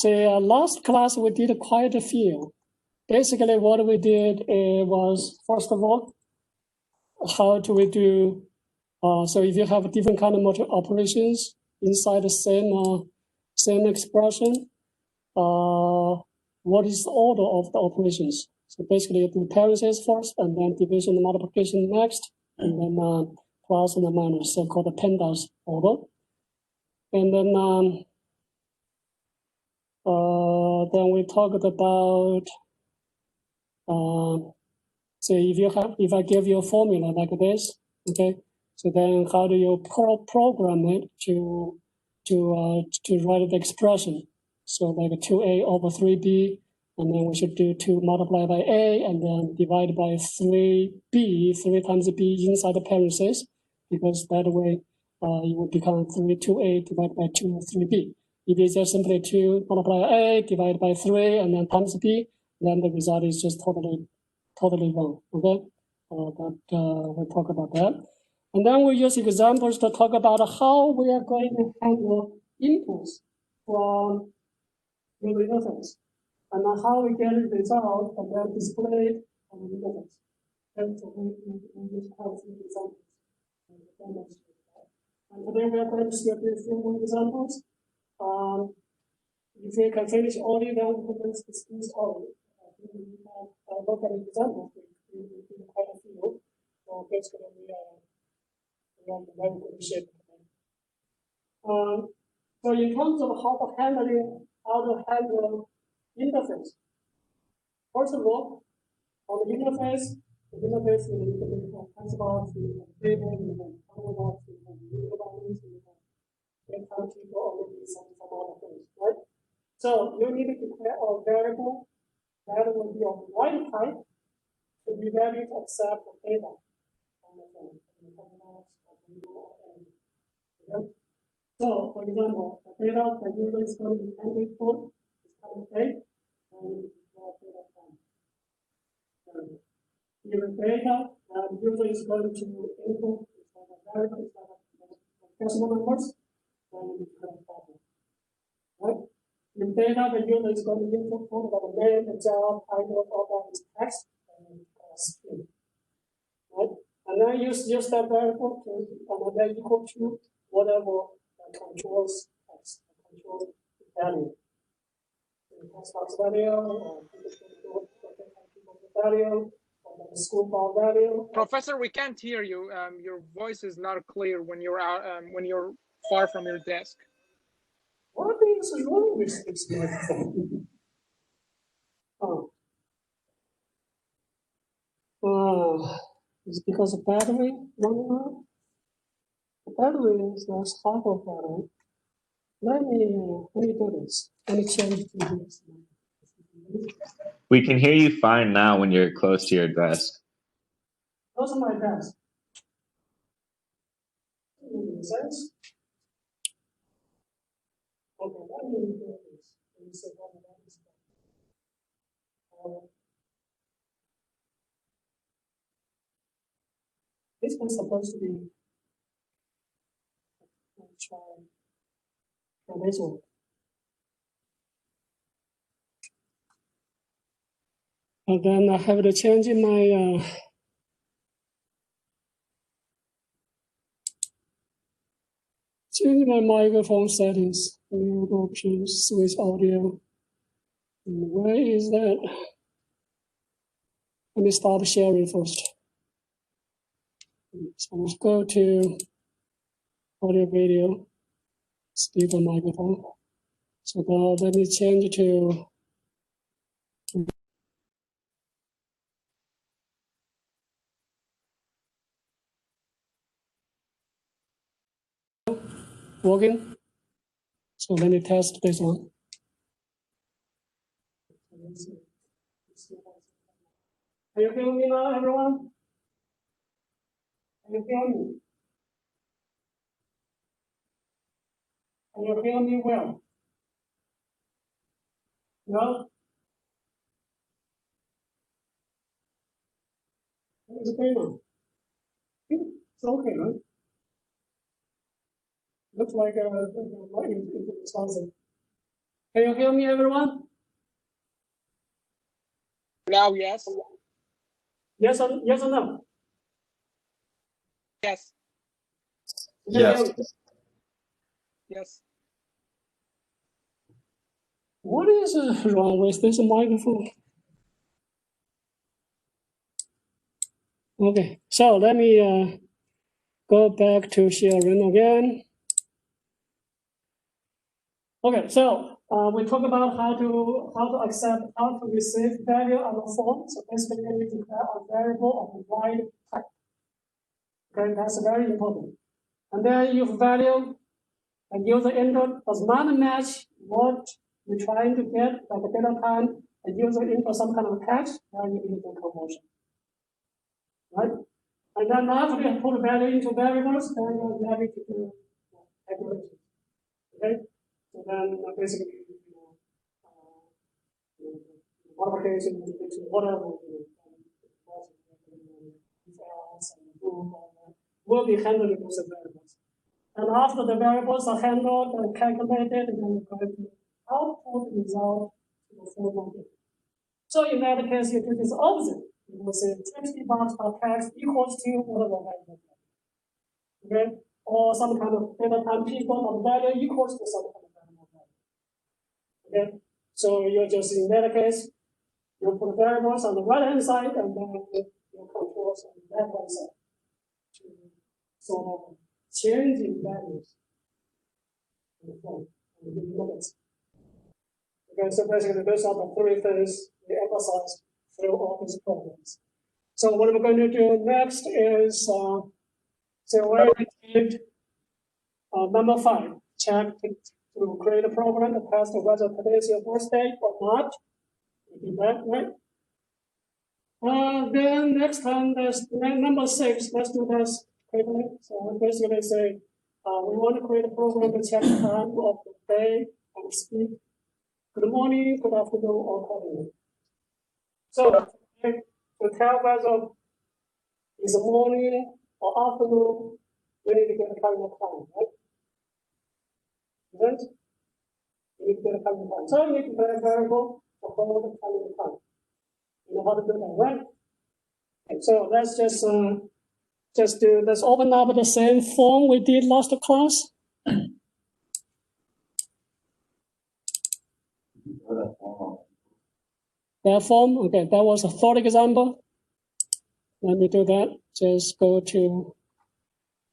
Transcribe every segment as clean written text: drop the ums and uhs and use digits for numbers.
So last class we did quite a few. Basically, what we did was, first of all, how do we do? So if you have different kind of multi operations inside the same expression, what is the order of the operations? So basically, you do parentheses first, and then division and multiplication next, and then plus and minus, so-called the PEMDAS order. And then we talked about so if I give you a formula like this, okay, so then how do you program it to write the expression? So like 2a over 3b, and then we should do 2 multiplied by a, and then divide by 3b, 3 times b inside the parentheses, because that way it would become 2a divided by 3b. If it's just simply 2 multiplied by a divided by 3 and then times b, then the result is just totally wrong. Okay, we'll talk about that. And then we use examples to talk about how we are going to handle inputs from the interface, and how we get the result and then display it on the interface. And so we just have some examples. And today we are going to see a few more examples. If we can finish all of them, we can discuss all. Look at examples. We quite a few. So basically, we are in very good shape. So in terms of how to handle interface. First of all, on the interface you need to be Xbox, you have table, you have Xbox, you have video documents, you have people already some other things, right? So you need to declare a variable that will be of right type to be ready to accept the data on the phone. Okay? So, for example, the data the user is going to be entering code is kind of date, and data time. Given data, the user is going to input is like a variable, is like a decimal numbers, and it's kind of problem. Right? In data, the user is going to input code about the name, the job, title, all that is text, and string. Right? And then use that variable to and then equal to whatever controls text, controls value. Text box value, or value, or the school bar value. Professor, we can't hear you. Your voice is not clear when you're out, when you're far from your desk. What is wrong with this microphone? It's because the battery running out. The battery is not half of battery. Let me do this. Let me change to this. We can hear you fine now when you're close to your desk. Close to my desk. Makes sense? Okay, let me do this. Let me see how that is done. This one's supposed to be. Let's try this one. And then I have to change my microphone settings. New options, switch audio. And where is that? Let me start sharing first. So let's go to audio video, speaker microphone. So now let me change to working. So let me test this one. Are you hearing me now, everyone? Can you hear me? Can you hear me well? No? What is going on? It's okay, right? Looks like it's responsive. Can you hear me, everyone? Now, yes. Yes or no? Yes. You can hear Yes. me? Yes. What is wrong with this microphone? Okay, so let me go back to sharing again. Okay, so we talk about how to accept, how to receive value on the form. So basically, we declare a variable of the right type. Okay, that's very important. And then if value a user input does not match what you're trying to get, like a data time, a user input some kind of text, then you need the conversion, right? And then after you put value into variables, then you're ready to do calculations. Okay? So then basically, modification, whatever, will be handled with the variables. And after the variables are handled and calculated, then we're going to output the result to the full model. So in that case, you do this opposite. You will say 20 bucks per text equals to whatever value. Okay? Or some kind of data time people of value equals to some kind of value. Okay? So you're just in that case, you put variables on the right hand side and then your controls on the left hand side to sort of changing values in the form and the limits. Okay, so basically those are the three things we emphasize through all these programs. So what we're going to do next is so we did number 5, check to create a program to test whether today is your birthday or not. We did that, right? Then next time, there's number 6. Let's do this quickly. So basically say we want to create a program to check the time of the day and speak. Good morning, good afternoon, or good evening. So to tell whether it's morning or afternoon, we need to get a kind of time, right? Right? You need to get a kind of time. So you need to get a variable for the kind of time. You know how to do that, right? Okay, so let's just do, let's open up the same form we did last class. That form, okay, that was a third example. Let me do that. Just go to,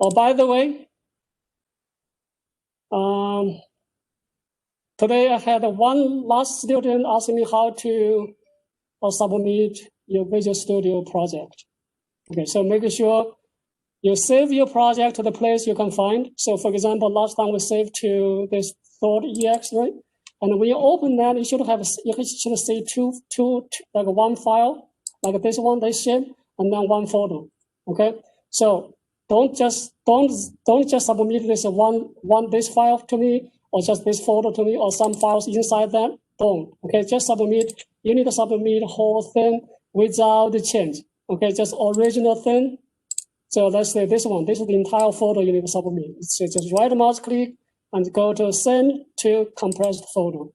oh, by the way, today I had one last student ask me how to submit your Visual Studio project. Okay, so make sure you save your project to the place you can find. So for example, last time we saved to this .ex, right? And when you open that, you should see two, like one file, like this one, this shape, and then one photo. Okay, so don't just submit this this file to me, or just this photo to me, or some files inside that. Don't. Okay, just submit. You need to submit the whole thing without the change. Okay, just original thing. So let's say this one. This is the entire photo you need to submit. So just right mouse click and go to send to compressed photo.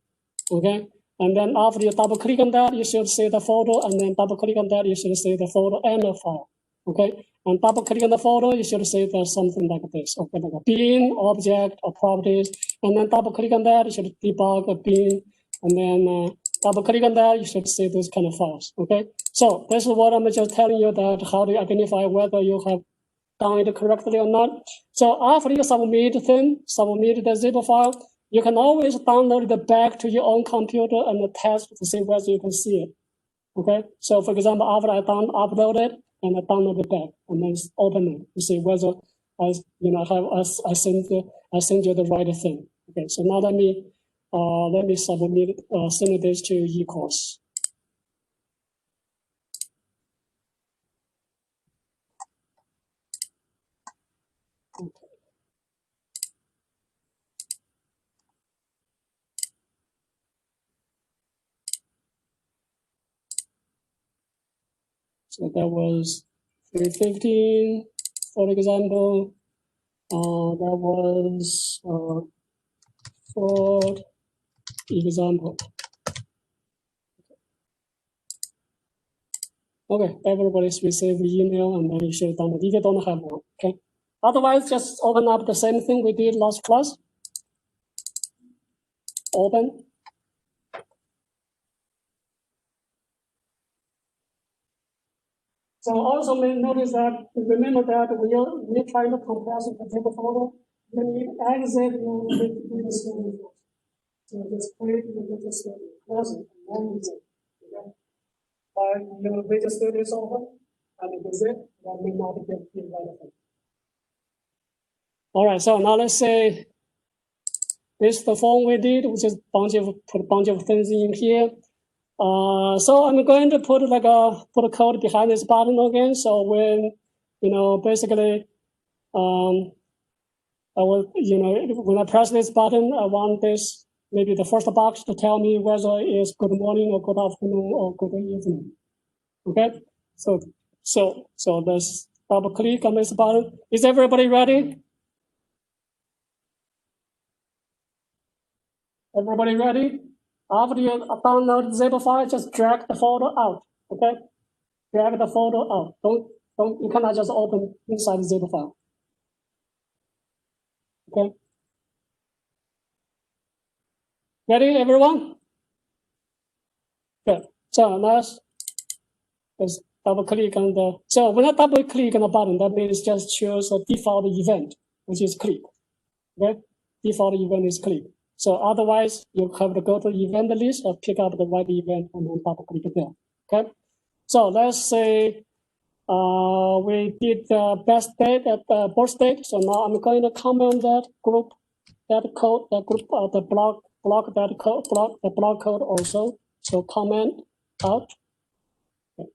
Okay, and then after you double click on that, you should see the photo, and then double click on that, you should see the photo and the file. Okay, and double click on the photo, you should see there's something like this. Okay, like a bin, object, or properties, and then double click on that, you should debug a bin, and then double click on that, you should see those kind of files. Okay, so this is what I'm just telling you, that how to identify whether you have done it correctly or not. So after you submit the zip file, you can always download it back to your own computer and test to see whether you can see it. Okay, so for example, after I upload it and I download it back and then open it to see whether I send you the right thing. Okay, so now let me send this to eCourse. Okay. So that was 315, for example. That was 4 example. Okay, everybody's received the email and then you should download if you don't have one, okay? Otherwise, just open up the same thing we did last class. Open. So also notice that, remember that we're trying to compress the table photo. When you exit, you need to schedule. So just create the schedule, close it, and then exit. Okay? But your Visual Studio is open, and it is it, that may not get relevant. All right, so now let's say this is the form we did, which is put a bunch of things in here. So I'm going to put put a code behind this button again. So when basically I will when I press this button, I want this maybe the first box to tell me whether it's good morning or good afternoon or good evening. Okay, so let's double click on this button. Is everybody ready? Everybody ready? After you download the zip file, just drag the photo out. Okay, drag the photo out. Don't you cannot just open inside the zip file. Okay. Ready, everyone? Good. So let's double click on the. So when I double click on the button, that means just choose a default event, which is click. Okay, default event is click. So otherwise, you have to go to the event list or pick up the right event and then double click there. Okay. So let's say we did the best date at the birth date. So now I'm going to comment that group, that code, that group, the block that code, the block code also. So comment out. Okay.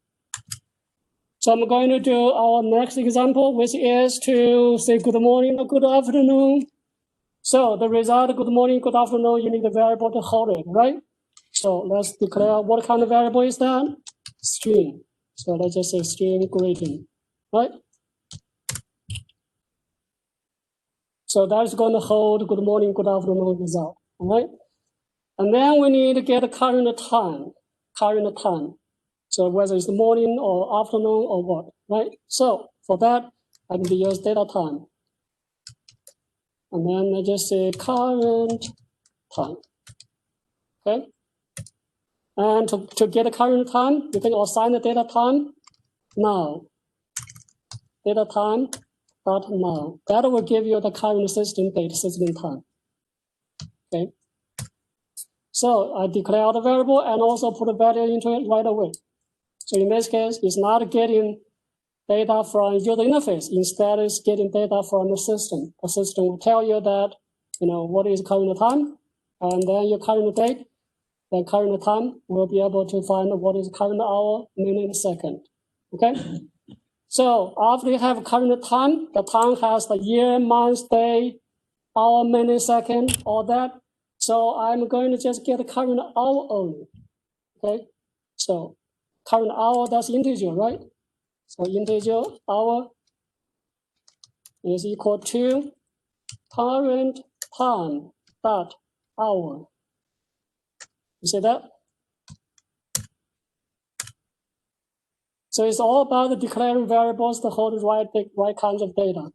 So I'm going to do our next example, which is to say good morning or good afternoon. So the result, good morning, good afternoon, you need a variable to hold it, right? So let's declare what kind of variable is that? String. So let's just say string greeting, right? So that's going to hold good morning, good afternoon result, all right? And then we need to get a current time. So whether it's morning or afternoon or what, right? So for that, I can use data time. And then I just say current time, okay? And to get a current time, you can assign the data time now. Data time dot now. That will give you the current system date, system time. Okay. So I declare the variable and also put a value into it right away. So in this case, it's not getting data from user interface. Instead, it's getting data from the system. The system will tell you that, what is current time, and then your current date, then current time will be able to find what is current hour, minute, second. Okay. So after you have current time, the time has the year, month, day, hour, minute, second, all that. So I'm going to just get the current hour only. Okay. So current hour, that's integer, right? So integer hour is equal to current time dot hour. You see that? So it's all about declaring variables to hold the right kinds of data.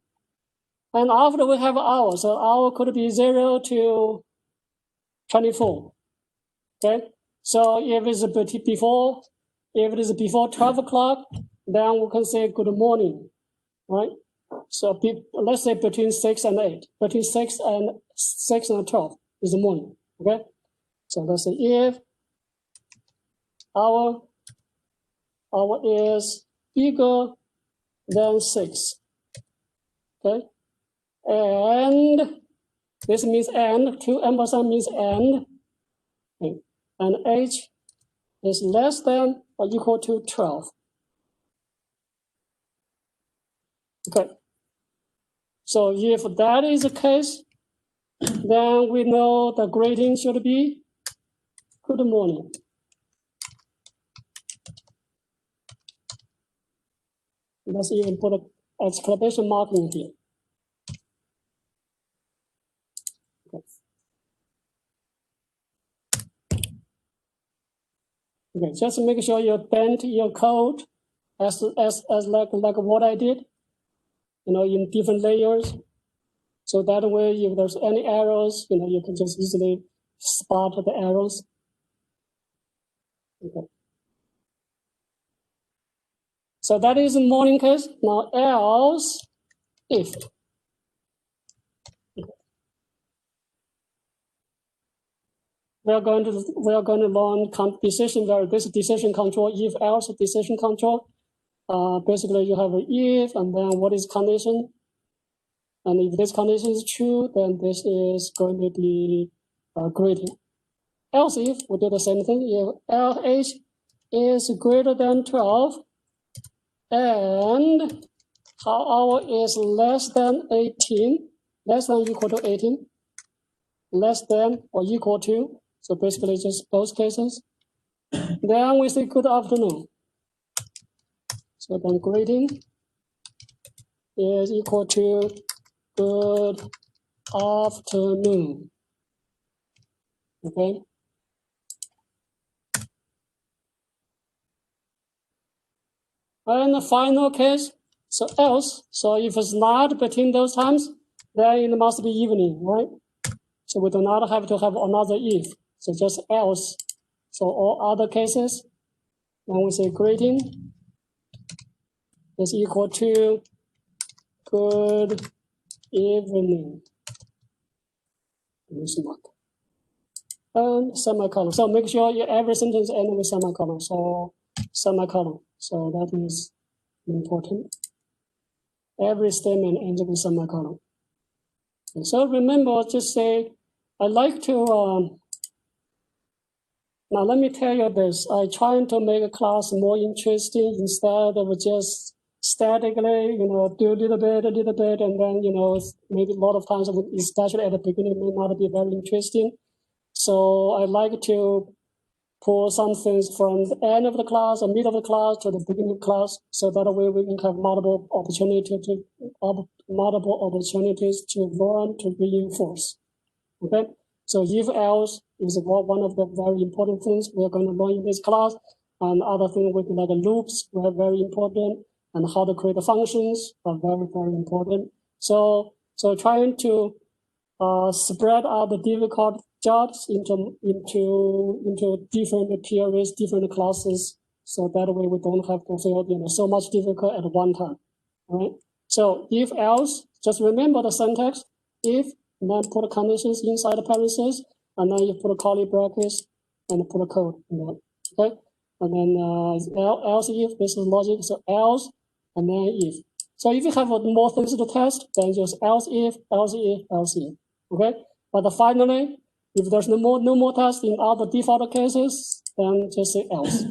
And after we have hour, so hour could be 0 to 24. Okay. So if it is before 12 o'clock, then we can say good morning, right? So let's say between 6 and 8, between 6 and 12 is the morning. Okay. So let's say if hour is bigger than 6. Okay. And this means and, 2 ampersand means and. Okay. And age is less than or equal to 12. Okay. So if that is the case, then we know the greeting should be good morning. Let's even put an exclamation mark in here. Okay. Okay, just make sure you bend your code as like what I did, in different layers. So that way, if there's any errors, you can just easily spot the errors. Okay. So that is the morning case. Now else if. We are going to learn decision this decision control, if else decision control. Basically you have an if and then what is condition. And if this condition is true, then this is going to be grading. Else if we do the same thing, if LH is greater than 12 and hour is less than 18, less than or equal to 18, less than or equal to, so basically just both cases. Then we say good afternoon. So then greeting is equal to good afternoon. Okay. And the final case, so else, so if it's not between those times, then it must be evening, right? So we do not have to have another if, so just else. So all other cases, then we say greeting is equal to good evening. And semicolon. So make sure every sentence ends with semicolon. So semicolon. So that is important. Every statement ends with semicolon. And so remember, just say, I like to. Now let me tell you this. I try to make a class more interesting instead of just statically, do a little bit, and then, maybe a lot of times, especially at the beginning, may not be very interesting. So I like to pull some things from the end of the class or middle of the class to the beginning of the class, so that way we can have multiple opportunities to learn, to reinforce. Okay. So if else is one of the very important things we are going to learn in this class, and other things with like loops were very important, and how to create the functions are very, very important. So trying to spread out the difficult jobs into different periods, different classes, so that way we don't have to feel so much difficult at one time. All right. So if else, just remember the syntax. If, and then put conditions inside the parentheses, and then you put curly brackets and put a code in that. Okay. And then else if, this is logic. So else and then if. So if you have more things to test, then just else if, else if, else if. Okay. But finally, if there's no more tests in other default cases, then just say else.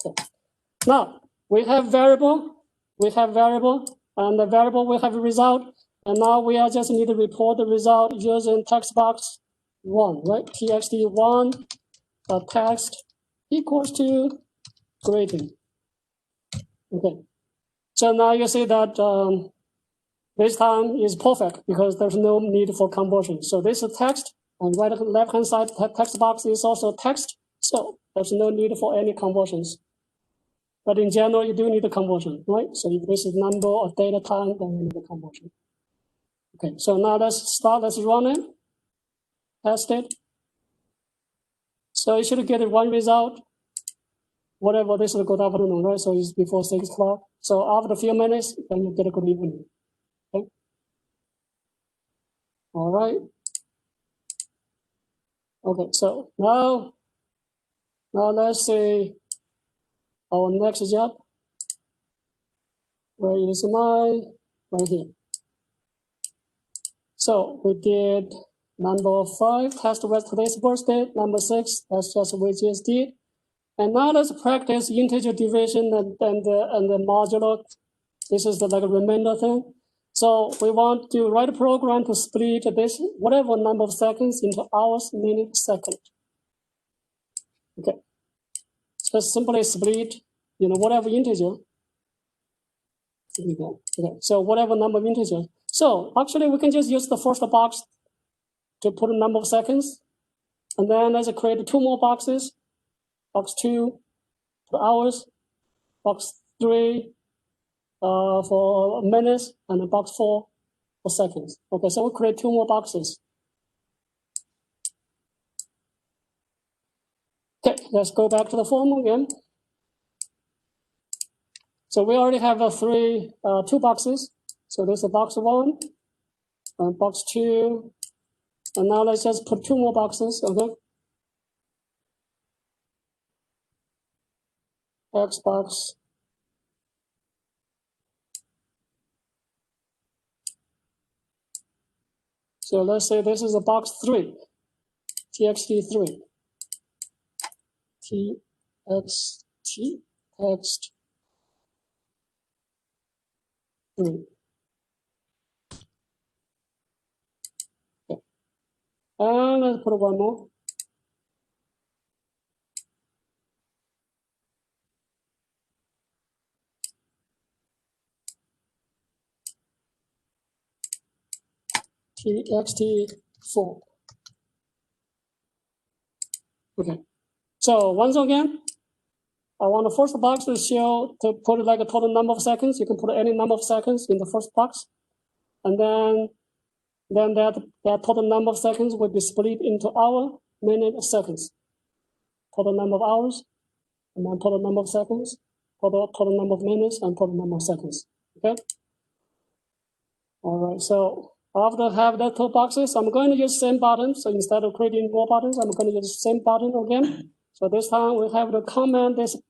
Okay. Now we have variable, and the variable we have a result, and now we are just need to report the result using text box 1, right? txt1 text equals to greeting. Okay. So now you see that this time is perfect because there's no need for conversion. So this is text, and left-hand side text box is also text. So there's no need for any conversions. But in general, you do need a conversion, right? So if this is number or data time, then you need a conversion. Okay, so now let's run it, test it. So you should get one result, whatever this is good afternoon, right? So it's before 6 o'clock. So after a few minutes, then you get a good evening. Okay. All right. Okay, so now let's see our next job. Where is right here. So we did number 5, test with today's birthday. Number 6, that's just we just did. And now let's practice integer division and the modulo. This is the remainder thing. So we want to write a program to split this whatever number of seconds into hours, minutes, second. Okay. Just simply split, whatever integer. Okay. So whatever number of integers. So actually we can just use the first box to put a number of seconds. And then let's create 2 more boxes. box 2 for hours, box 3 for minutes, and then box 4 for seconds. Okay, so we'll create 2 more boxes. Okay, let's go back to the form again. So we already have 2 boxes. So there's a box 1 and box 2. And now let's just put 2 more boxes, okay? X box. So let's say this is a box 3, txt3. txt text 3. Okay. And let's put 1 more. txt4. Okay. So once again, I want the first box to show, to put like a total number of seconds. You can put any number of seconds in the first box. And then that total number of seconds will be split into hour, minute, seconds. Total number of hours, and then total number of seconds, total number of minutes, and total number of seconds. Okay? All right, so after I have that 2 boxes, I'm going to use same button. So instead of creating more buttons, I'm going to use the same button again. So this time we have to comment the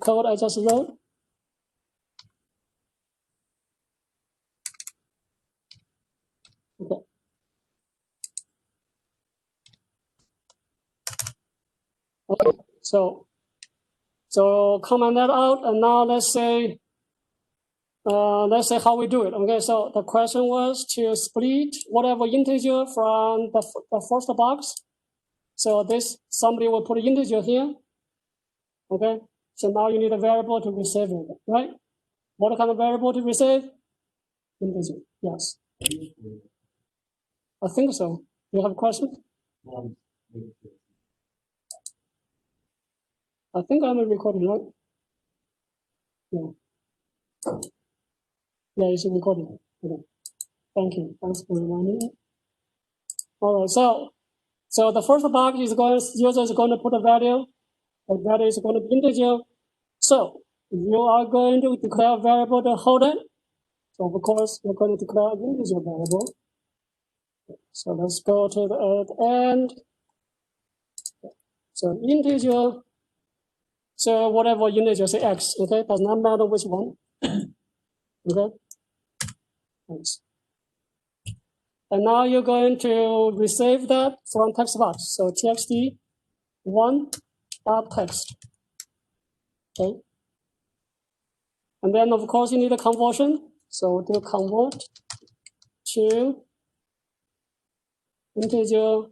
code I just wrote. Okay. Okay, so comment that out, and now let's say how we do it. Okay, so the question was to split whatever integer from the first box. So somebody will put an integer here. Okay, so now you need a variable to receive it, right? What kind of variable to receive? Integer, yes. I think so. You have a question? I think I'm recording, right? Yeah. Yeah, it's recording. Okay. Thank you. Thanks for reminding me. All right. So the first box is user is going to put a value. The value is going to be integer. So you are going to declare a variable to hold it. So of course you're going to declare an integer variable. So let's go to the end. So integer. So whatever integer, say x. Okay, does not matter which one. Okay. Thanks. And now you're going to receive that from text box. So txt1.text. Okay. And then of course you need a conversion. So do convert to integer.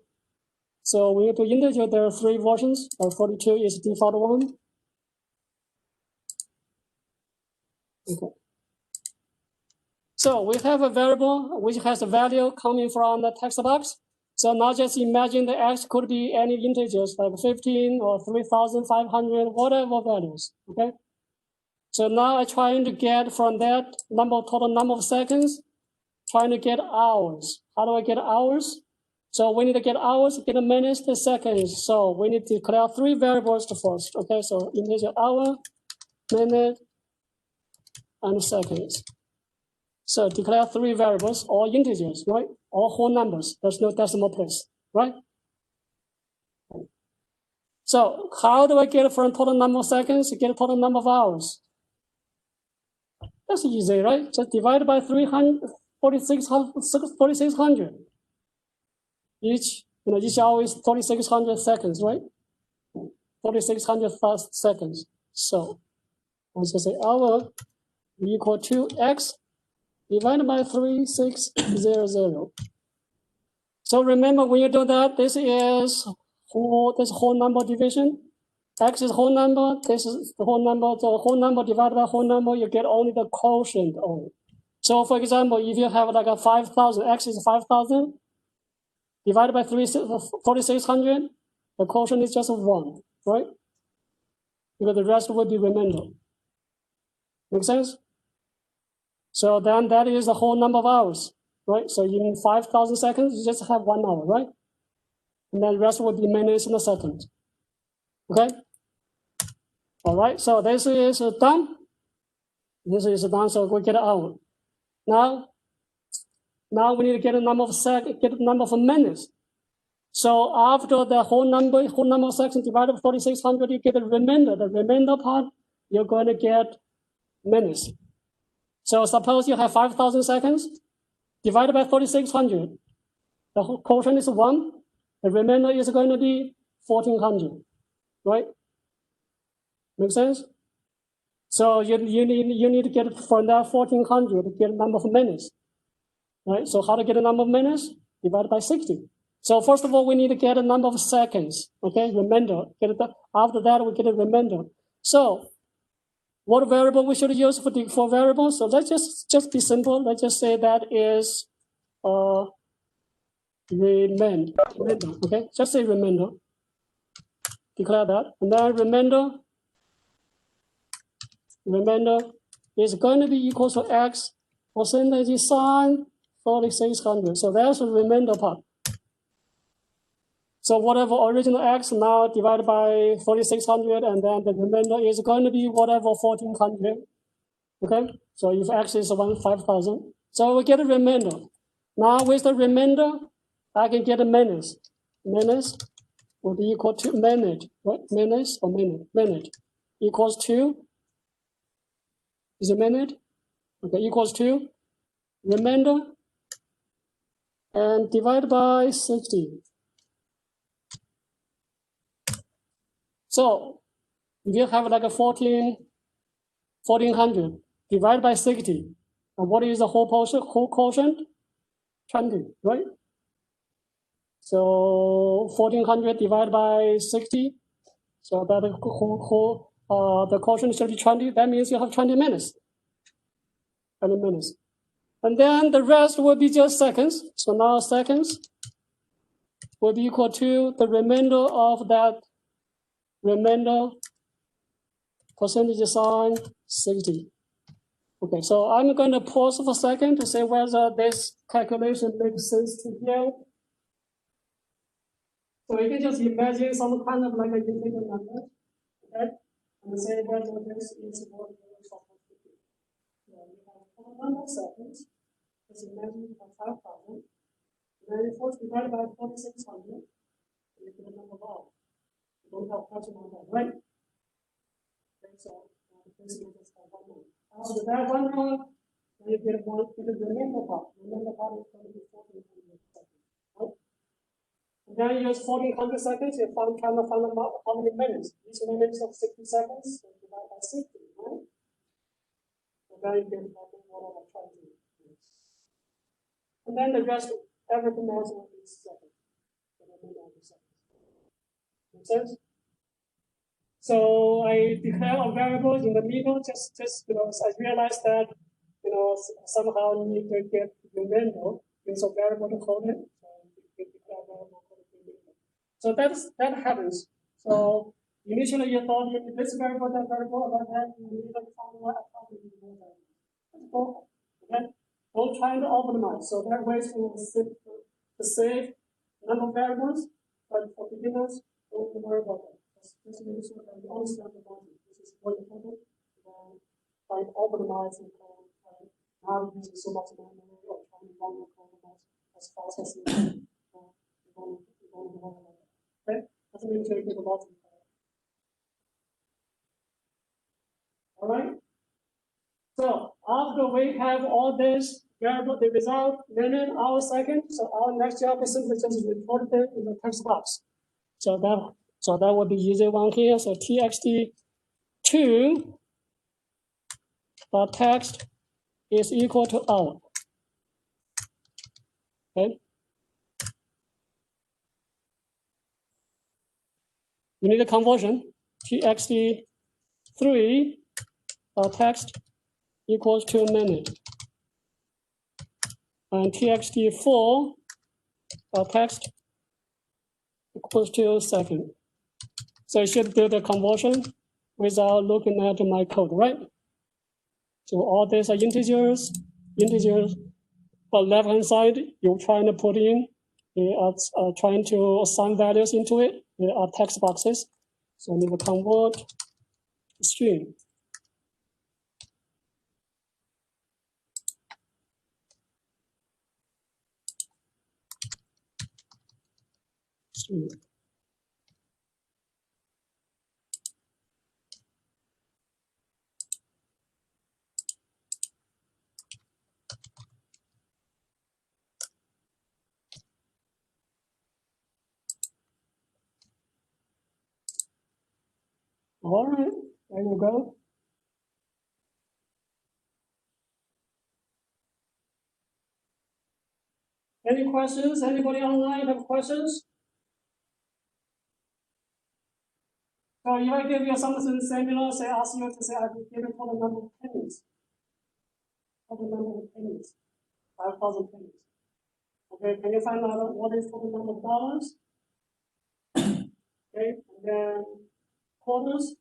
So when you do integer, there are 3 versions. 42 is default one. Okay. So we have a variable which has a value coming from the text box. So now just imagine the x could be any integers like 15 or 3,500, whatever values, okay? So now I'm trying to get from that total number of seconds, trying to get hours. How do I get hours? So we need to get hours, get minutes, to seconds. So we need to declare 3 variables first, okay? So integer hour, minute, and seconds. So declare 3 variables, all integers, right? All whole numbers. There's no decimal place, right? So how do I get from total number of seconds to get total number of hours? That's easy, right? Just divide by 4,600. Each hour is 4,600 seconds, right? 4,600 seconds. So let's just say hour equal to x divided by 3,600. So remember when you do that, this is whole number division. X is whole number, this is the whole number. So whole number divided by whole number, you get only the quotient only. So for example, if you have like a 5,000, x is 5,000, divided by 4,600, the quotient is just 1. right? Because the rest will be remainder. Make sense? So then that is the whole number of hours, right? So in 5,000 seconds, you just have 1 hour, right? And then the rest will be minutes and seconds. Okay? All right, so this is done. This is done, so we get an hour. Now we need to get a number of get a number of minutes. So after the whole number of seconds divided by 4,600, you get the remainder. The remainder part, you're going to get minutes. So suppose you have 5,000 seconds divided by 4,600. The whole quotient is 1. The remainder is going to be 1,400, right? Make sense? So you need to get from that 1,400 to get a number of minutes, right? So how to get a number of minutes? Divided by 60. So first of all, we need to get a number of seconds, okay? Remainder. After that, we get a remainder. So what variable we should use for variables? So let's just be simple. Let's just say that is remainder, okay? Just say remainder. Declare that. And then remainder is going to be equal to x percentage sine 4,600. So that's the remainder part. So whatever original x now divided by 4,600, and then the remainder is going to be whatever 1,400. Okay, so if x is 5,000, so we get a remainder. Now with the remainder, I can get a minutes. Minutes will be equal to minute, right? Minutes or minute? Minute equals to, is a minute? Okay, equals to remainder and divided by 60. So if you have like a 1,400 divided by 60, and what is the whole quotient? 20, right? So 1,400 divided by 60, so that the quotient should be 20. That means you have 20 minutes. 20 minutes. And then the rest will be just seconds. So now seconds will be equal to the remainder of that remainder percentage sine 60. Okay, so I'm going to pause for a second to say whether this calculation makes sense to you. So you can just imagine some kind of like a integer number, okay? And say whether this is what you're supposed to do. So you have 100 seconds. Just imagine you have 5,000. Then you first divide by 4,600. You get a number of hours. You don't have much amount of right? Okay, so this is just 1 hour. After that 1 hour, then you get the remainder part. The remainder part is going to be 1,400 seconds, right? And then you use 1,400 seconds, you find how many minutes. Each minute of 60 seconds, so divide by 60, right? And then you get whatever 20 minutes. And then the rest, everything else will be seconds. Make sense? So I declare a variable in the middle, just I realized that somehow you need to get the remainder, use a variable to code it. So that happens. So initially you thought you need this variable, that variable, but then you need a formula. Okay? Don't try to optimize. So there are ways to save number of variables, but for beginners, don't worry about that. Just make sure that you understand the logic. This is more important than trying to optimize and not using so much memory or trying to run your code as fast as you can. Okay? That's make sure you get the logic. All right? So after we have all this variable, the result, minute, hour, second, so our next job is simply just report it in the text box. So that would be easy one here. So txt2 text is equal to hour. Okay. You need a conversion. txt3 text equals to minute. And txt4 text equals to second. So I should do the conversion without looking at my code, right? So all these are integers. But left-hand side, you're trying to put in, trying to assign values into it. There are text boxes. So you will convert string. String. All right, there you go. Any questions? Anybody online have questions? So if I give you something similar, say ask you to say I will give you for the number of pennies. For the number of pennies. 5,000 pennies. Okay, can you find out what is for the number of dollars? Okay, and then quarters,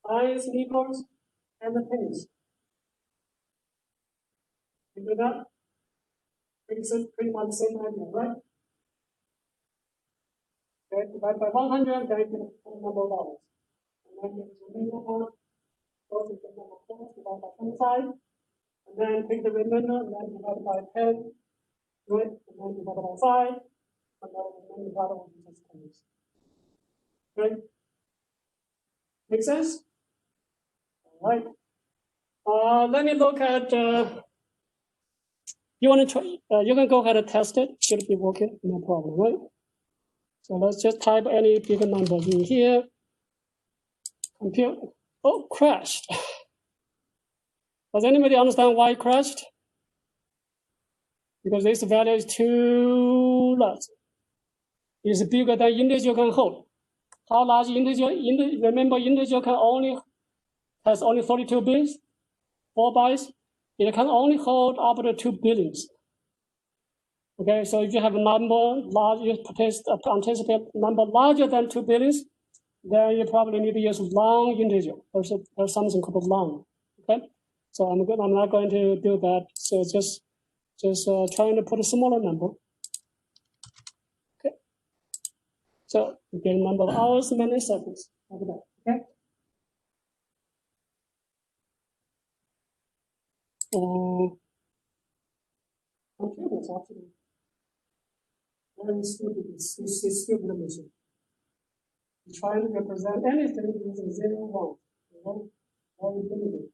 dimes, nickels, and the pennies. You do that? Pretty much the same idea, right? Okay, divide by 100, then you get the number of dollars. And then you get the remainder part, goes to the number of quarters, divide by 25, and then take the remainder, and then divide by 10, right? And then divide by 5, and then divide by just pennies. Right? Make sense? All right. Let me look at. You want to try? You can go ahead and test it. Should be working, no problem, right? So let's just type any big numbers in here. Compute. Oh, crashed. Does anybody understand why it crashed? Because this value is too large. It's bigger than integer can hold. How large integer? Remember, integer has only 32 bits, 4 bytes. It can only hold up to 2 billions. Okay, so if you have a number large, you anticipate number larger than 2 billions, then you probably need to use long integer. There's something called long. Okay, so I'm not going to do that. So just trying to put a smaller number. Okay, so you get a number of hours, minutes, seconds, like that. Okay. Computers actually very stupid. It's stupid machine. Trying to represent anything using 0, 1. You know, very limited.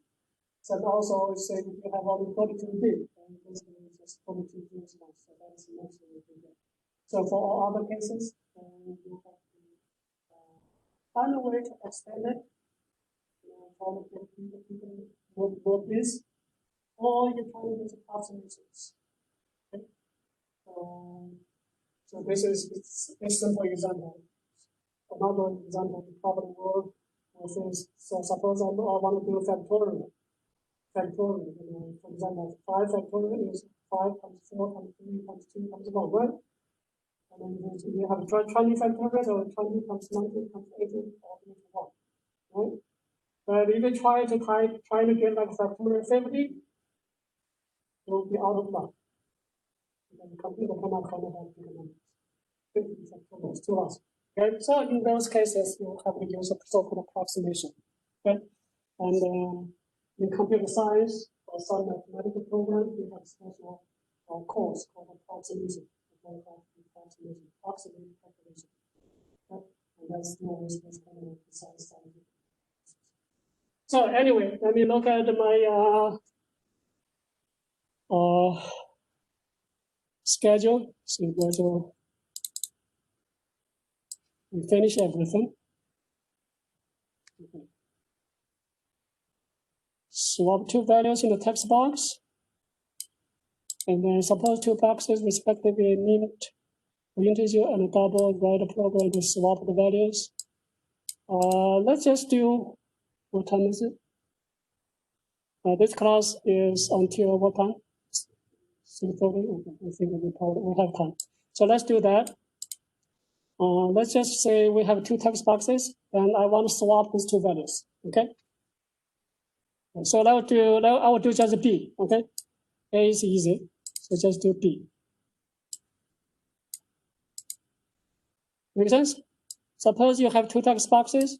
So also say if you have only 32 bits, then basically it's just 42 bits. So that's the maximum you can get. So for all other cases, you have to find a way to extend it. Try to get people both this, or you try to use approximations. Okay? So this is a simple example. Another example will probably work with this. So suppose I want to do factorial. Factorial, for example, 5 factorial is 5 times 4 times 3 times 2 times 1, right? And then you have 20 factorial, or 20 times 19 times 18, all the way to 1, right? But if you try to get like factorial 50, it will be out of luck. The computer cannot comprehend the numbers. 50 factorial is too large. Okay, so in those cases, you have to use a so-called approximation. Okay, and in computer science or some mathematical program, we have a special course called approximation. Approximate calculation. Okay, and that's the always this kind of science study. So anyway, let me look at my schedule. So whether we finish everything. Okay. Swap 2 values in the text box. And then suppose 2 boxes respectively int, integer, and a double, write a program to swap the values. Let's just do, what time is it? This class is until what time? 6:30. I think we have time. So let's do that. let's just say we have two text boxes, and I want to swap these two values. Okay. So I will do just B. Okay. A is easy, so just do B. Make sense? Suppose you have two text boxes,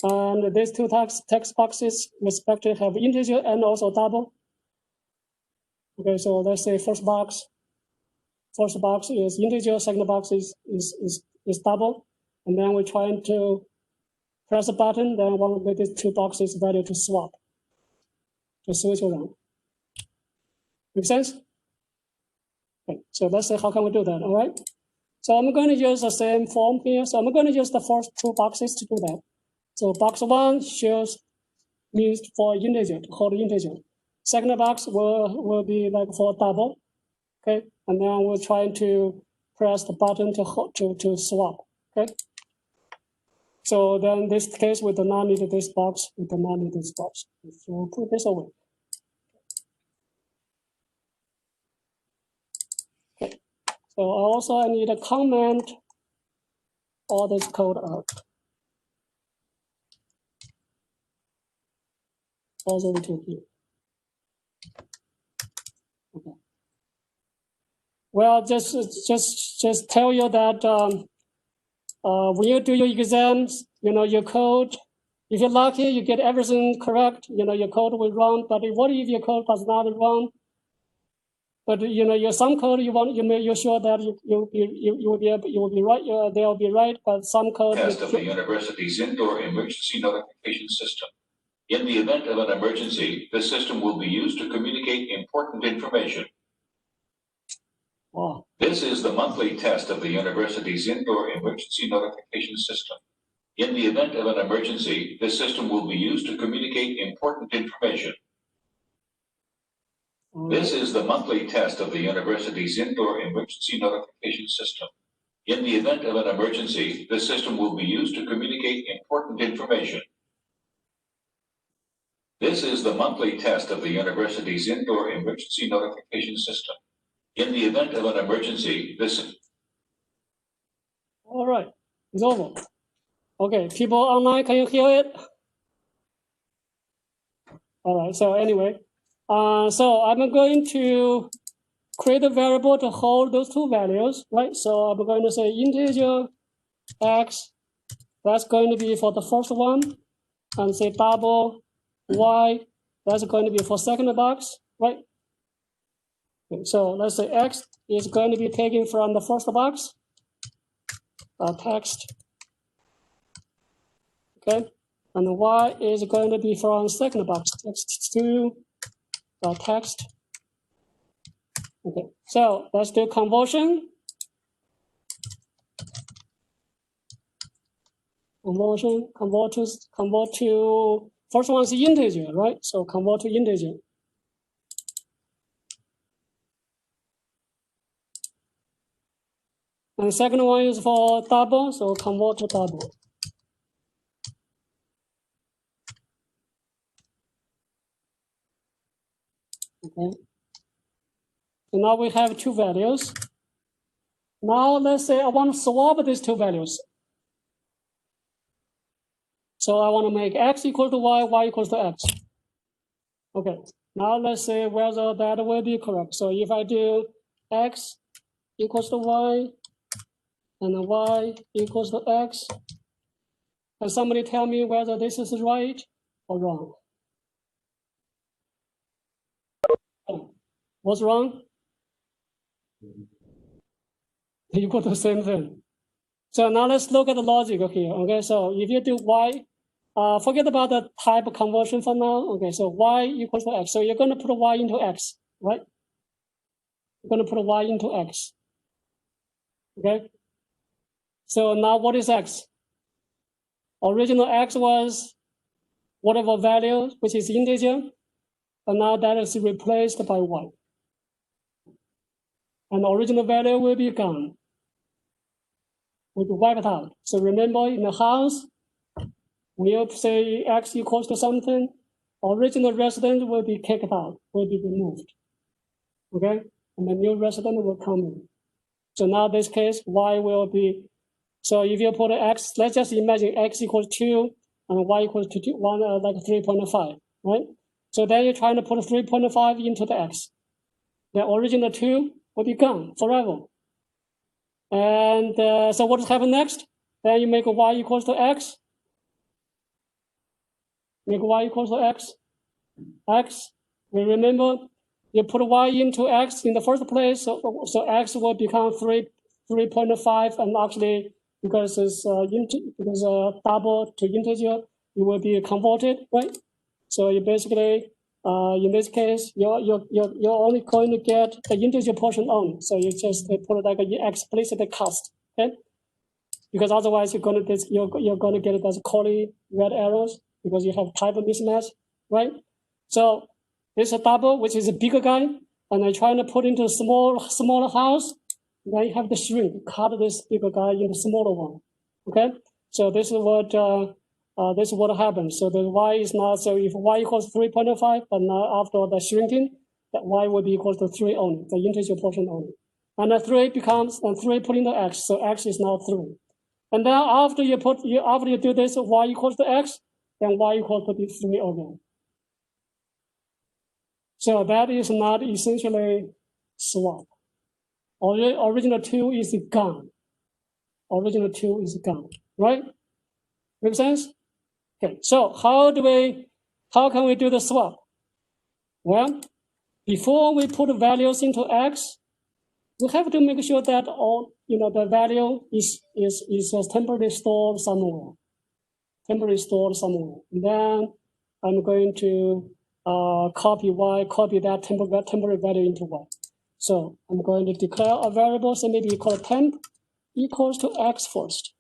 and these two text boxes respectively have integer and also double. Okay, so let's say first box is integer, second box is double, and then we're trying to press a button, then one of these two boxes value to swap, to switch around. Make sense? Okay, so let's say how can we do that, all right? So I'm going to use the same form here. So I'm going to use the first two boxes to do that. So box one shows means for integer, to hold integer. Second box will be like for double, okay? And then we're trying to press the button to swap, okay? So then this case we do not need this box, we do not need this box. So put this away. Okay. So also I need to comment all this code out. Also to here. Okay. Well, just tell you that when you do your exams, your code, if you're lucky, you get everything correct, your code will run. But what if your code does not run? But your some code you're sure that you will be right. They'll be right, but some code. Test of the university's indoor emergency notification system. In the event of an emergency, the system will be used to communicate important information. Wow. This is the monthly test of the university's indoor emergency notification system. In the event of an emergency, the system will be used to communicate important information. This is the monthly test of the university's indoor emergency notification system. In the event of an emergency, the system will be used to communicate important information. This is the monthly test of the university's indoor emergency notification system. In the event of an emergency, All right, it's over. Okay, people online, can you hear it? All right, so anyway, so I'm going to create a variable to hold those two values, right? So I'm going to say integer x, that's going to be for the first one, and say double y, that's going to be for second box, right? Okay, so let's say x is going to be taken from the first box, text, okay? And y is going to be from second box, text to text. Okay, so let's do conversion. Convert to, first one is integer, right? So convert to integer. And the second one is for double, so convert to double. Okay. So now we have two values. Now let's say I want to swap these two values. So I want to make x equal to y, y equals to x. Okay, now let's say whether that will be correct. So if I do x equals to y, and y equals to x, can somebody tell me whether this is right or wrong? What's wrong? Equal to the same thing. So now let's look at the logic here. Okay, so if you do y, forget about the type conversion for now. Okay, so y equals to x. So you're going to put y into x, right? You're going to put y into x. Okay. So now what is x? Original x was whatever value, which is integer, but now that is replaced by y. And the original value will be gone, will be wiped out. So remember, in the house, we'll say x equals to something, original resident will be kicked out, will be removed. Okay, and the new resident will come in. So now this case, y will be So if you put x, let's just imagine x equals 2 and y equals to 1, like 3.5, right? So then you're trying to put 3.5 into the x. The original 2 will be gone forever. And so what happens next? Then you make y equals to x. Make y equals to x. X, we remember you put y into x in the first place, so x will become 3.5, and actually because it's double to integer, it will be converted, right? So you basically in this case you're only going to get the integer portion only. So you just put like an explicit cast, okay? Because otherwise you're gonna get it as Coley red arrows because you have type mismatch, right? So this is a double, which is a bigger guy, and I'm trying to put into a smaller house. Then you have to shrink, cut this bigger guy into smaller one. Okay, so this is what happens. So the y is not, so if y equals 3.5, but now after the shrinking, that y will be equal to 3 only, the integer portion only. And the 3 becomes, and 3 put into x, so x is now 3. And then after you do this, y equals to x, then y equals to 3 again. So that is not essentially swap. Original 2 is gone. Original 2 is gone, right? Make sense? Okay, so how can we do the swap? Well, before we put values into x, we have to make sure that the value is temporarily stored somewhere. And then I'm going to copy that temporary value into y. So I'm going to declare a variable, so maybe call temp equals to x first.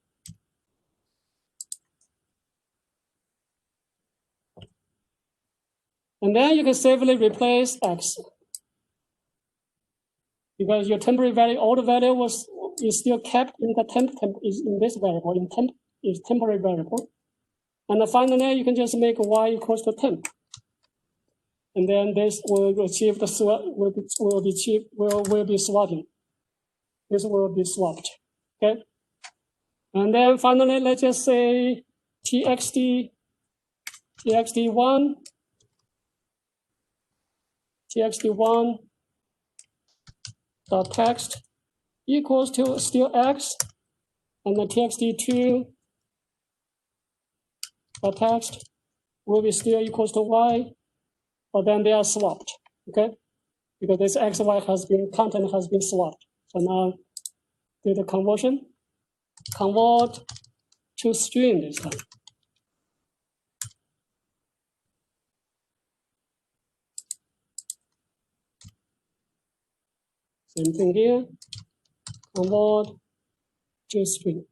And then you can safely replace x. Because your temporary value, all the value is still kept in the temp is in this variable, in temp is temporary variable. And finally, you can just make y equals to temp. And then this will achieve the swap, will be swapping. This will be swapped, okay? And then finally, let's just say txt1 dot text equals to still x, and the txt2 dot text will be still equals to y, but then they are swapped, okay? Because this xy content has been swapped. So now do the conversion, convert to string this time. Same thing here, convert to string.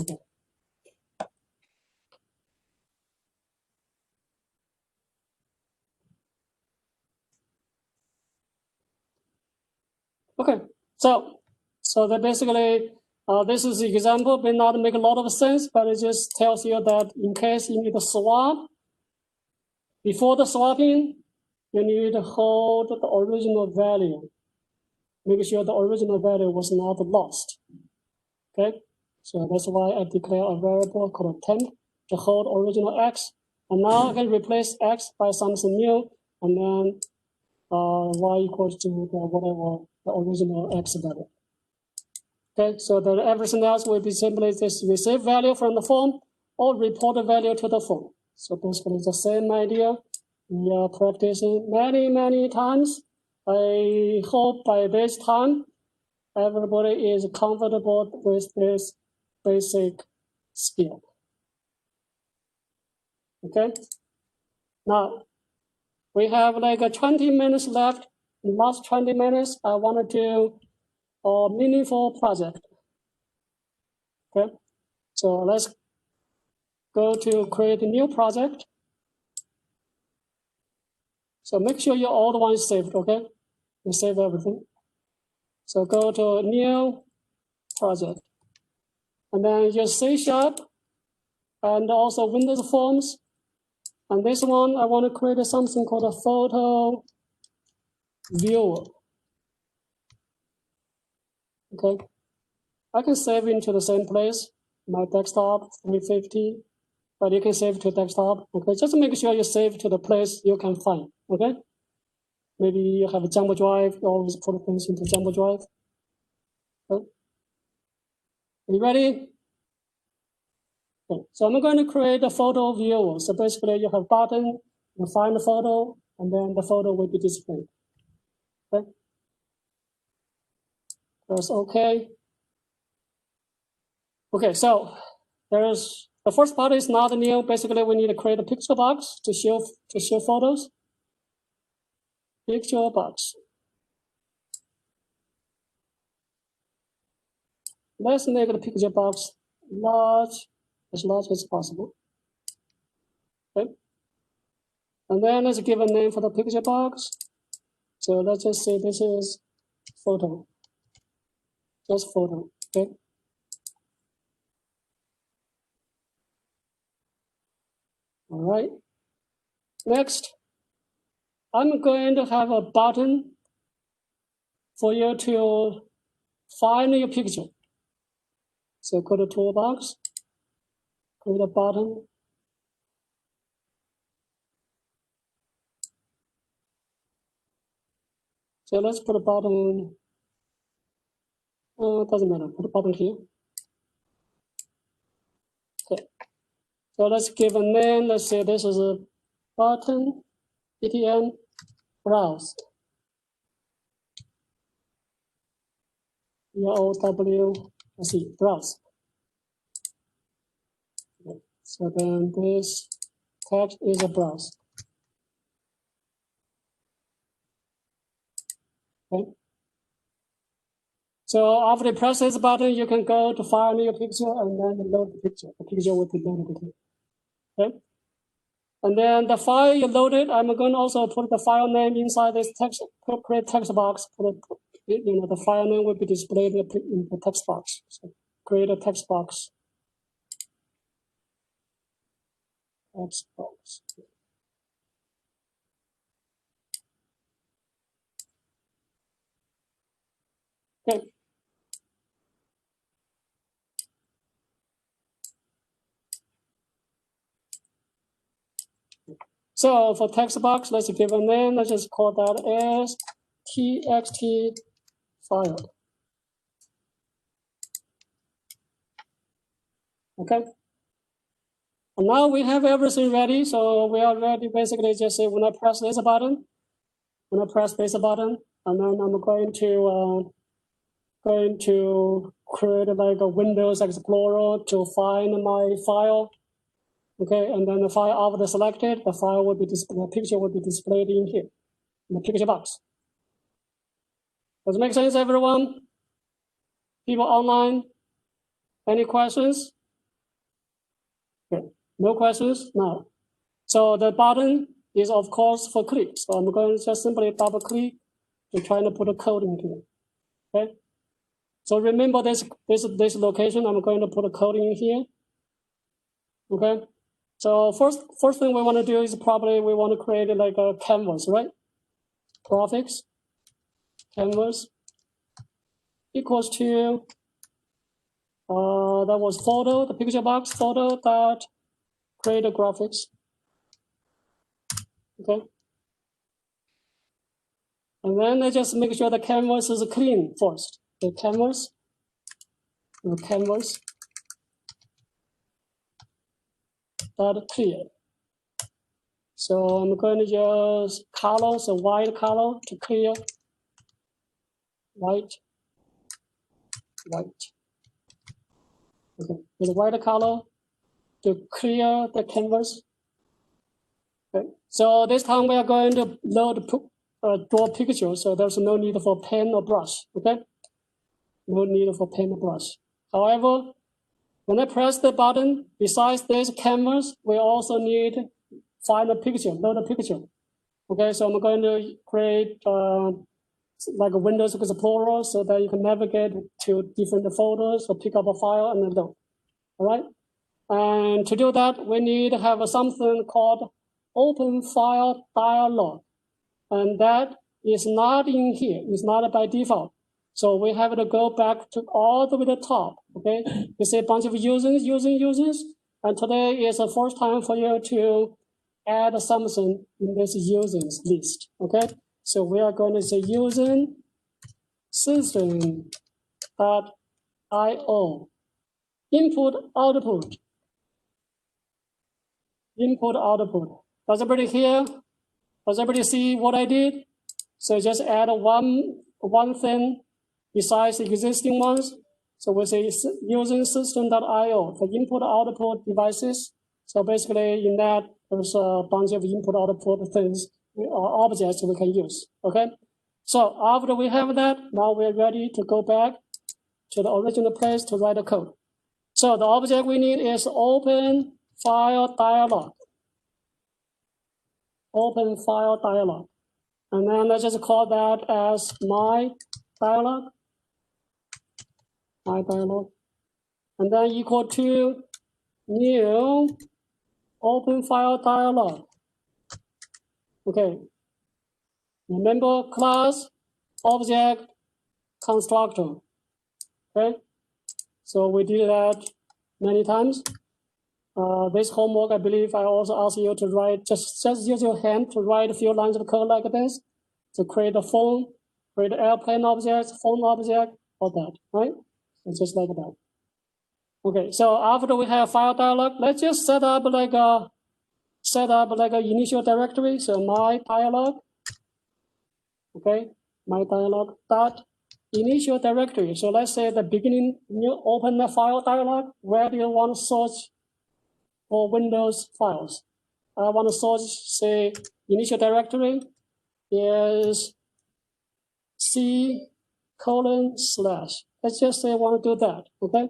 Okay. Okay, so that basically, this is the example, may not make a lot of sense, but it just tells you that in case you need to swap, before the swapping, you need to hold the original value. Make sure the original value was not lost. Okay, so that's why I declare a variable called temp to hold original x. And now I can replace x by something new, and then y equals to whatever the original x value. Okay, so that everything else will be simply just receive value from the form or report the value to the form. So basically the same idea. We are practicing many times. I hope by this time everybody is comfortable with this basic skill. Okay, now we have like 20 minutes left. In the last 20 minutes, I want to do a meaningful project. Okay, so let's go to create a new project. So make sure your old one is saved, okay? You save everything. So go to new project. And then just C# and also Windows Forms. And this one, I want to create something called a photo viewer. Okay, I can save into the same place, my desktop 350, but you can save to desktop. Okay, just make sure you save to the place you can find. Okay, maybe you have a Jumbo Drive, you always put things into Jumbo Drive. Okay. Are you ready? Okay. So I'm going to create a photo viewer. So basically you have button, you find the photo, and then the photo will be displayed. Okay. Press OK. Okay, so there's the first part is not new. Basically, we need to create a picture box to show photos. Picture box. Let's make the picture box large as possible. Okay. And then let's give a name for the picture box. So let's just say this is photo. Just photo. Okay. All right. Next, I'm going to have a button for you to find your picture. So go to toolbox, create a button. So let's put a button, doesn't matter, put a button here. Okay, so let's give a name. Let's say this is a button, btn, browse. B-R-O-W-S-E, browse. Okay. So then this text is a browse. Okay. So after you press this button, you can go to find your picture and then load the picture. The picture will be loaded here. Okay. And then the file you loaded, I'm going to also put the file name inside this text, create text box. The file name will be displayed in the text box. So create a text box. Text box. Okay. So for text box, let's give a name. Let's just call that as txt file. Okay. And now we have everything ready. So we are ready. Basically, just say when I press this button, and then I'm going to create like a Windows Explorer to find my file. Okay, and then the file after selected, the picture will be displayed in here, in the picture box. Does it make sense, everyone? People online? Any questions? Okay, no questions? No. So the button is of course for click. So I'm going to just simply double click and trying to put a code in here. Okay. So remember this location, I'm going to put a code in here. Okay. So first thing we want to do is probably we want to create like a canvas, right? Graphics, canvas equals to, that was photo, the picture box, photo dot create a graphics. Okay. And then I just make sure the canvas is clean first. The canvas dot clear. So I'm going to use color, so white color to clear. White. Okay, with white color to clear the canvas. Okay, so this time we are going to draw pictures, so there's no need for pen or brush. Okay, no need for pen or brush. However, when I press the button, besides this canvas, we also need to find a picture, load a picture. Okay, so I'm going to create like a Windows Explorer so that you can navigate to different folders or pick up a file and then load. All right. And to do that, we need to have something called Open File Dialog. And that is not in here. It's not by default. So we have to go back to all the way to the top, okay? You see a bunch of users, and today is the first time for you to add something in this users list, okay? So we are going to say using system.io, input, output. Does everybody hear? Does everybody see what I did? So just add one thing besides the existing ones. So we say using system.io for input output devices. So basically in that there's a bunch of input output things or objects we can use. Okay. So after we have that, now we're ready to go back to the original place to write the code. So the object we need is open file dialog. Open file dialog. And then let's just call that as my dialog. And then equal to new open file dialog. Okay. Remember class, object, constructor. Okay. So we did that many times. This homework, I believe I also asked you to write, just use your hand to write a few lines of code like this, to create a phone, create an airplane object, phone object, all that, right? It's just like that. Okay, so after we have file dialog, let's just set up like a initial directory. So my dialog, okay, my dialog dot initial directory. So let's say the beginning, you open the file dialog. Where do you want to search for Windows files? I want to search, say, initial directory is C:/. Let's just say I want to do that, okay?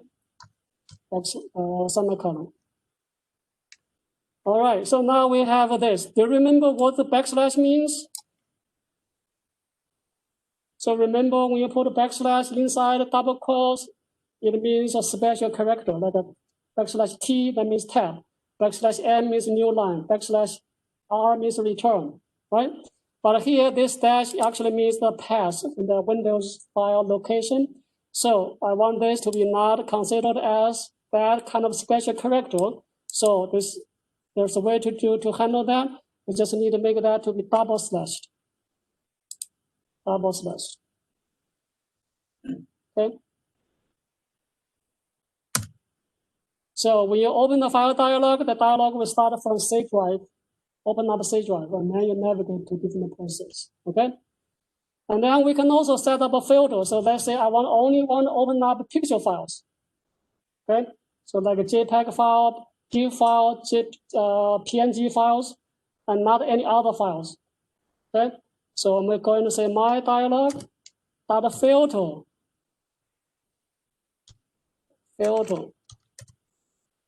That's semicolon. All right, so now we have this. Do you remember what the backslash means? So remember when you put a backslash inside double quotes, it means a special character, like a \T, that means tab. \M means new line. \R means return, right? But here, this dash actually means the path in the Windows file location. So I want this to be not considered as that kind of special character. So there's a way to handle that. We just need to make that to be double slashed. Okay. So when you open the file dialog, the dialog will start from C drive. Open up C drive, and then you navigate to different places. Okay. And then we can also set up a filter. So let's say I only want to open up picture files. Okay. So like a JPEG file, GIF file, PNG files, and not any other files. Okay. So I'm going to say my dialog dot filter.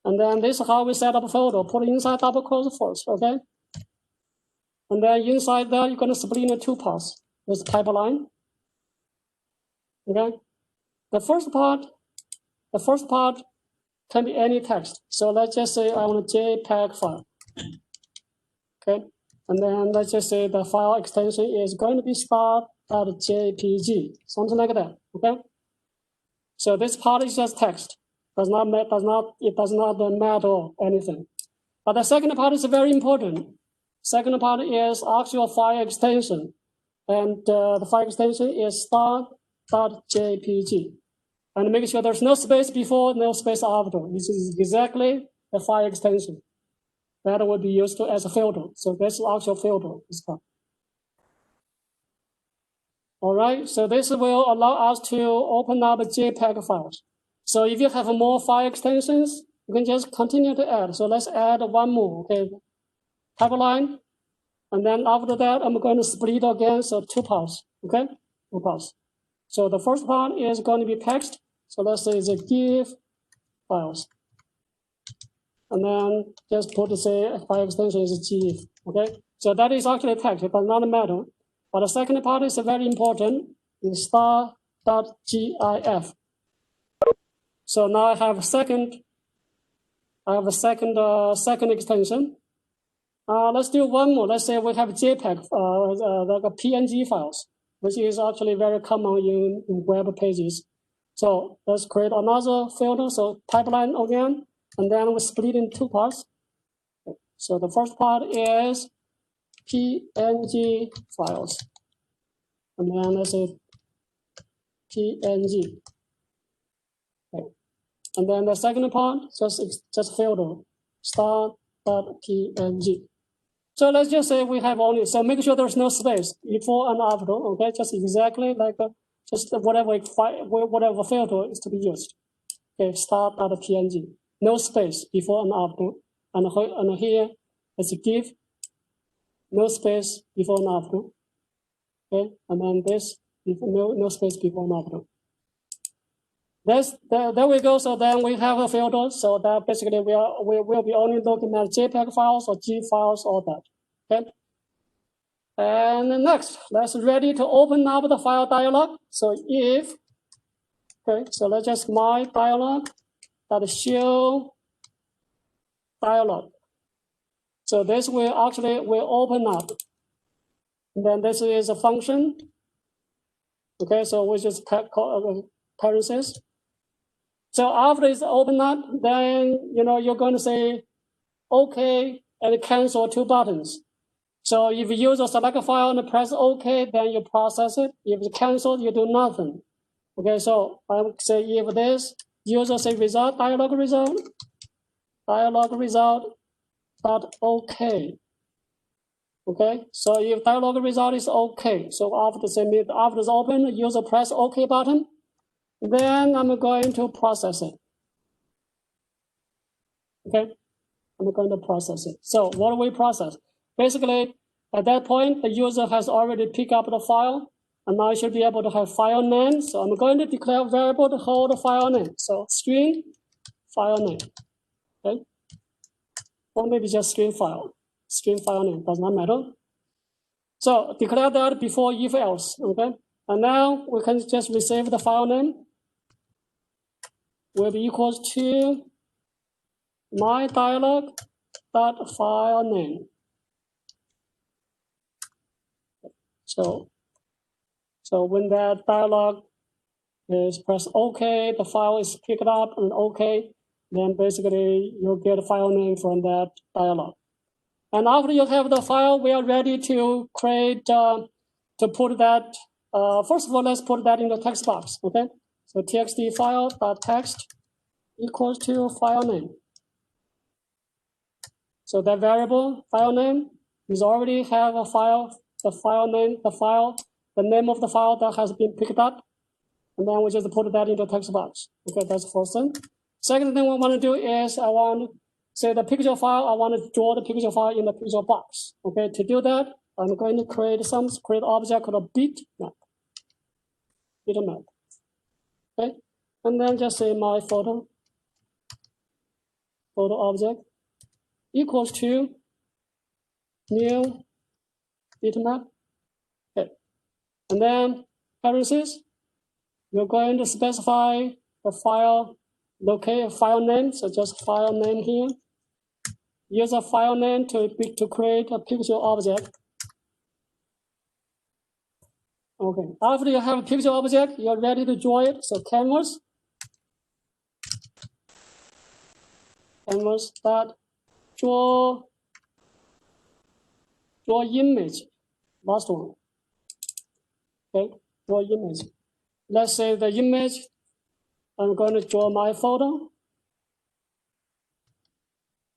And then this is how we set up a filter. Put inside double quotes first, okay? And then inside that, you're going to split into two parts. There's a pipeline. Okay? The first part can be any text. So let's just say I want a JPEG file. Okay? And then let's just say the file extension is going to be start.jpg, something like that. Okay? So this part is just text. It does not matter anything. But the second part is very important. Second part is actual file extension. And the file extension is start.jpg. And make sure there's no space before, no space after. This is exactly the file extension that will be used as a filter. So this is actual filter. All right, so this will allow us to open up JPEG files. So if you have more file extensions, you can just continue to add. So let's add one more, okay? Pipeline, and then after that, I'm going to split again, so two parts, okay? Two parts. So the first part is going to be text. So let's say the GIF files. And then just put, say, file extension is GIF, okay? So that is actually text, it does not matter. But the second part is very important, is star.gif. So now I have a second extension. Let's do one more. Let's say we have JPEG, like PNG files, which is actually very common in web pages. So let's create another filter. So pipeline again, and then we split in two parts. So the first part is PNG files, and then let's say PNG. Okay. And then the second part, just filter start.png. So let's just say we have only, so make sure there's no space before and after, okay? Just exactly like just whatever filter is to be used. Okay, start.png, no space before and after. And here, let's give no space before and after. Okay, and then this, no space before and after. There we go. So then we have a filter. So that basically we will be only looking at JPEG files or G files or that. Okay. And next, let's ready to open up the file dialog. So if, okay, so let's just my dialog that show dialog. So this will open up. And then this is a function. Okay, so we just parentheses. So after it's open up, then you're going to say OK and cancel two buttons. So if you use a select file and press OK, then you process it. If it's canceled, you do nothing. Okay, so I would say if this user say result dialog result dot OK. Okay, so if dialog result is OK, so after it's open, the user press OK button. Then I'm going to process it. Okay, I'm going to process it. So what do we process? Basically, at that point, the user has already picked up the file, and now I should be able to have file name. So I'm going to declare a variable to hold the file name. So string file name. Okay, or maybe just string file name, does not matter. So declare that before if else. Okay, and now we can just receive the file name. Will be equals to my dialog dot file name. So when that dialog is pressed OK, the file is picked up and OK, then basically you'll get a file name from that dialog. And after you have the file, we are ready to create, to put that, first of all, let's put that in the text box, okay? So txt file.text equals to file name. So that variable file name is already have a file, the file name, the name of the file that has been picked up. And then we just put that in the text box. Okay, that's the first thing. Second thing we want to do is I want to say the picture file, I want to draw the picture file in the picture box. Okay, to do that, I'm going to create object called a bitmap. Okay, and then just say my photo object equals to new bitmap. Okay, and then parentheses, you're going to specify the file name. So just file name here. Use a file name to create a picture object. Okay, after you have a picture object, you're ready to draw it. So canvas dot draw image. Last one. Okay, draw image. Let's say the image, I'm going to draw my photo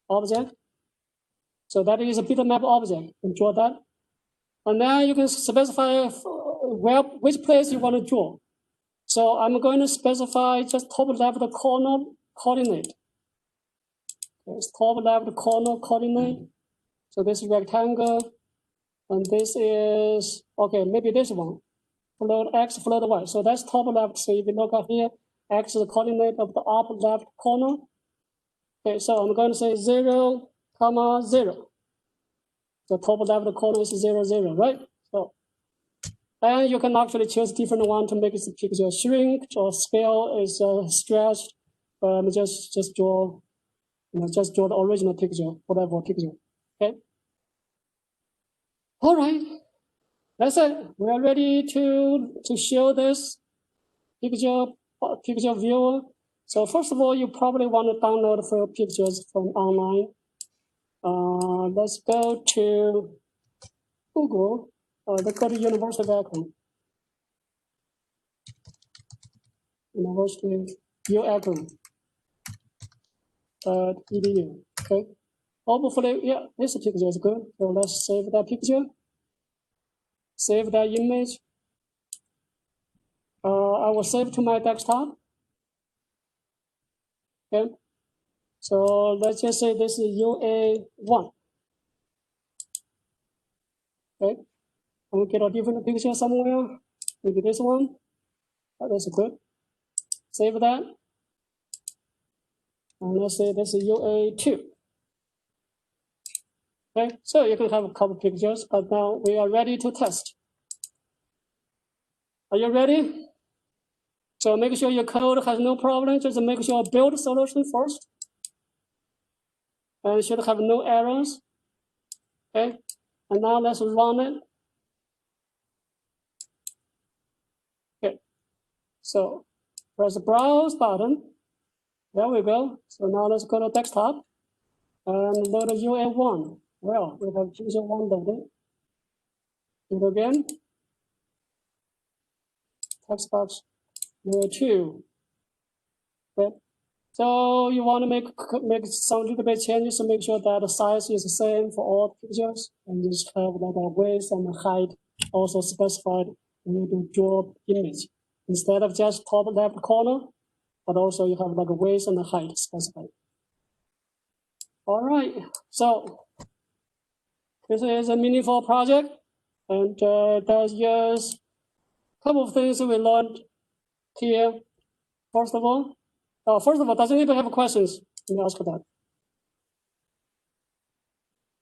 object. So that is a bitmap object. And draw that. And then you can specify which place you want to draw. So I'm going to specify just top left corner coordinate. Okay, top left corner coordinate. So this is rectangle. And this is, okay, maybe this one. Float X, float Y. So that's top left. So if you look up here, X is the coordinate of the upper left corner. Okay, so I'm going to say 0, 0. The top left corner is 0, 0, right? So, and you can actually choose different one to make the picture shrink or scale is stretched. Just draw, just draw the original picture, whatever picture. Okay. All right, that's it. We are ready to show this picture viewer. So first of all, you probably want to download a few pictures from online. Let's go to Google. Let's go to University of Akron. University of Akron. .edu. Okay. Hopefully, yeah, this picture is good. So let's save that picture. Save that image. I will save to my desktop. Okay. So let's just say this is UA1. Okay. And we get a different picture somewhere. Maybe this one. That's good. Save that. And let's say this is UA2. Okay, so you can have a couple pictures, but now we are ready to test. Are you ready? So make sure your code has no problem. Just make sure build solution first. And it should have no errors. Okay, and now let's run it. Okay, so press the browse button. There we go. So now let's go to desktop and load UA1. Well, we have picture 1 loaded. Do it again. Text box UA2. Okay. So you want to make some little bit changes to make sure that the size is the same for all pictures, and just have like a width and height also specified when you draw image. Instead of just top left corner, but also you have like a width and a height specified. All right, so this is a meaningful project, and there's just a couple of things we learned here. First of all, does anybody have questions? Let me ask that.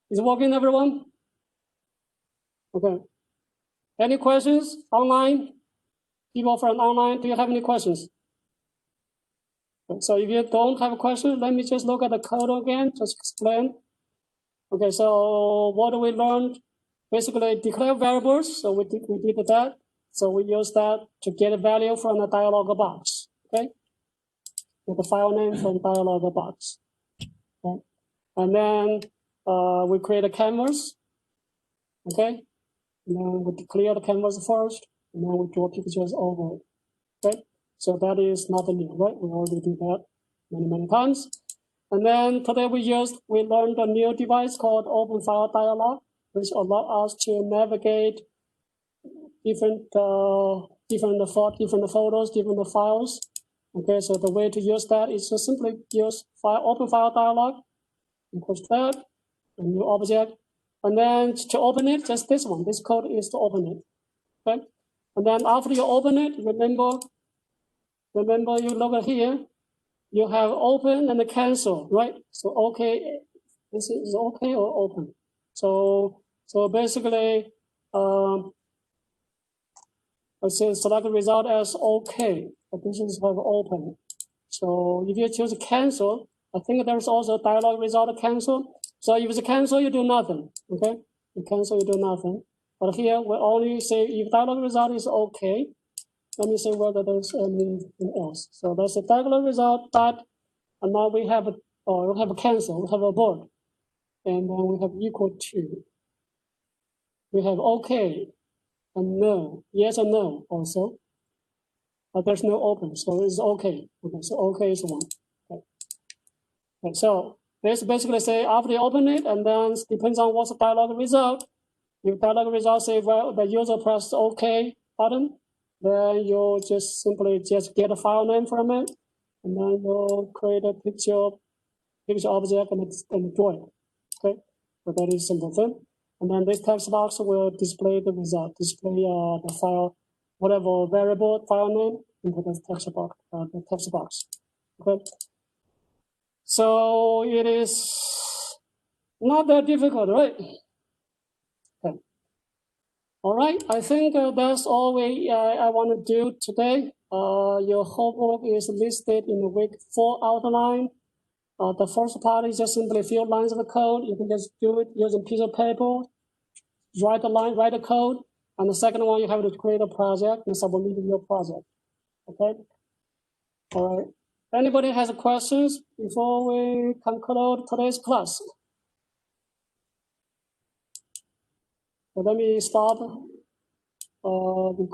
Is it working, everyone? Okay. Any questions online? People from online, do you have any questions? Okay, so if you don't have a question, let me just look at the code again, just explain. Okay, so what do we learn? Basically, declare variables. So we did that. So we use that to get a value from the dialog box. Okay, with the file name from dialog box. Okay, and then we create a canvas. Okay, and then we clear the canvas first, and then we draw pictures over it. Okay, so that is not new, right? We already did that many times. And then today we learned a new device called Open File Dialog, which allows us to navigate different photos, different files. Okay, so the way to use that is to simply use Open File Dialog, and push that, a new object, and then to open it, just this one. This code is to open it. Okay, and then after you open it, remember you look at here. You have open and cancel, right? So okay, this is okay or open. So basically, let's say select the result as okay, but this is have open. So if you choose cancel, I think there's also dialog result cancel. So if it's cancel, you do nothing. Okay, you cancel, you do nothing. But here we only say if dialog result is okay. Let me see whether there's anything else. So that's a dialog result, but and now we have a cancel, we have a board, and then we have equal to. We have okay and no, yes or no also. But there's no open, so it's okay. Okay, so okay is one. Okay. Okay, so this basically say after you open it, and then depends on what's the dialog result. If dialog result say well the user pressed OK button, then you just simply get a file name from it, and then you'll create a picture object and draw it. Okay, so that is simple thing. And then this text box will display the result, display the file, whatever variable file name into the text box. Okay, so it is not that difficult, right? Okay. All right, I think that's all I want to do today. Your homework is listed in the week 4 outline. The first part is just simply a few lines of code. You can just do it using piece of paper, write the line, write the code, and the second one you have to create a project and submit your project. Okay. All right. Anybody has questions before we conclude today's class? So let me stop recording.